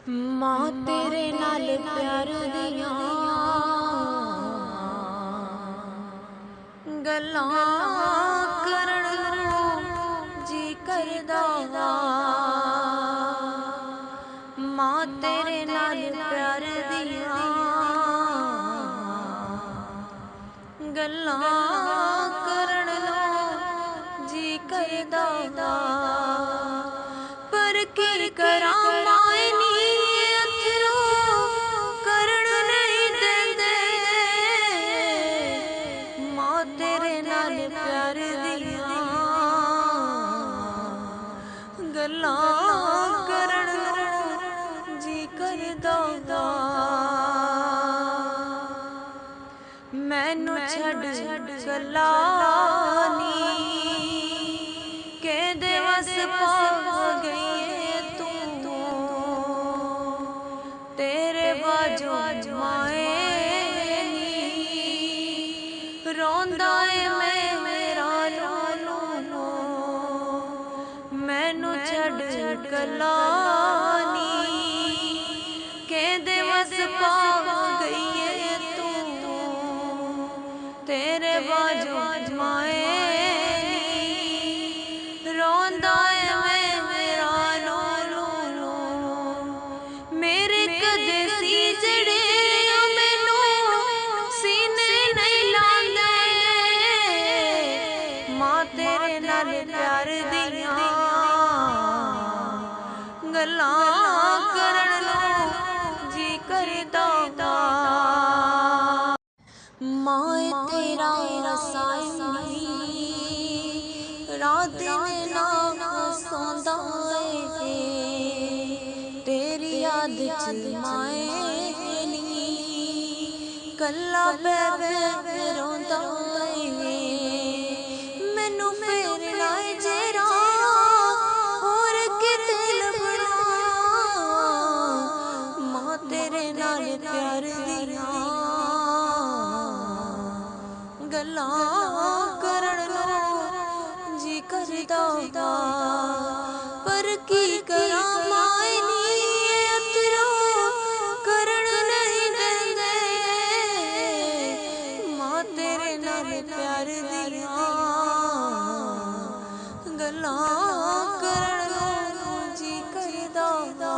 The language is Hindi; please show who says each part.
Speaker 1: मां तेरे नाल प्यार दियां गल्लां करन नूं जी करदा। मां तेरे नाल प्यार दियां गल्लां करन नूं जी करदा। पर की करां माए नी अथरू करन नहीं देंदे। मां तेरे नाल प्यार दियां गल्लां करन नूं जी करदा। मैनू छड्ड कल्ला नी केदे वस पा गई तू। तेरे बाजू माए नी रोंदा है मेरा नो। मैनू छड्ड कल्ला नी केदे वस पा गई तू। तेरे बाजू माए रोंदा है मेरा नो। मेरे कदे सी जड़े मैनू सीने नहीं लांदे। मां तेरे नाल प्यार दियां गल्लां करन नूं जी करदा। माए तेरा साईं रात दिन ना सौंदा है। तेरी याद च माए नी कल्ला पै रोंदा है। मैनू फेरना जेरा होर किते लभना। मां तेरे नाल प्यार दियां गल्लां करन नूं जी करदा। पर की करां माए नी अथरू करन नहीं देंदे। मां तेरे नाल प्यार दियां गल्लां करन नूं जी करदा।